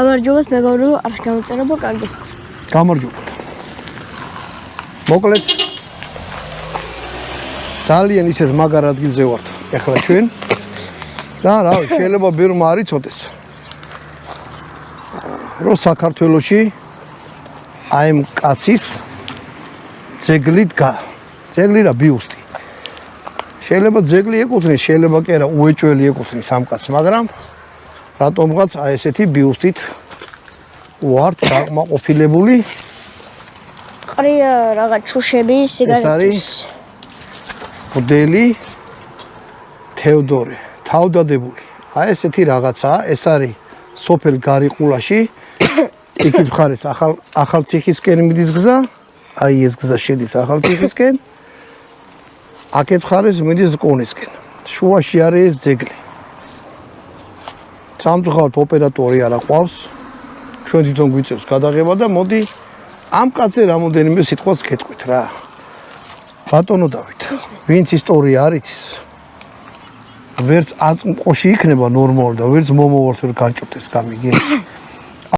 გამარჯობათ, მეგობრებო, არ გამოწერება კარგი. გამარჯობათ. მოკლედ ძალიან ისეთ მაგარ ადგილზე ვართ ახლა ჩვენ. და რა, შეიძლება ბევრმა არ იცოდეს. რომ საქართველოში აი ამ კაცის ძეგლი და ბიუსტი. შეიძლება ძეგლი ეკუთვნის, შეიძლება კი არა უეჭველი ეკუთვნის ამ კაცს, მაგრამ რატომღაც აი ესეთი ბიუსტით ვართ დაკმაყოფილებული. ყრია რაღაც ჩუშები, სიგარეტის. მოდელი თეოდორე, თავდადებული. აი ესეთი რაღაცაა, ეს არის სოფელ გარიყულაში. იქით მხარეს ახალ ციხისკენ მიდის გზა. აი ეს გზა შედის ახალ ციხისკენ. აქეთ მხარეს მიდის ზკონისკენ. შუაში არის ეს ძეგლი. სამწუხაროდ ოპერატორი არ აყვავს. ჩვენ თვითონ გვიწევს გადაღება და მოდი ამ კაცზე რამოდენიმე სიტყვას გეტყვით რა. ბატონო დავით, ვინც ისტორია არ იცის, ვერც აწმყოში იქნება ნორმალურად და ვერც მომავალს ვერ განჭურდეს, გამიგე?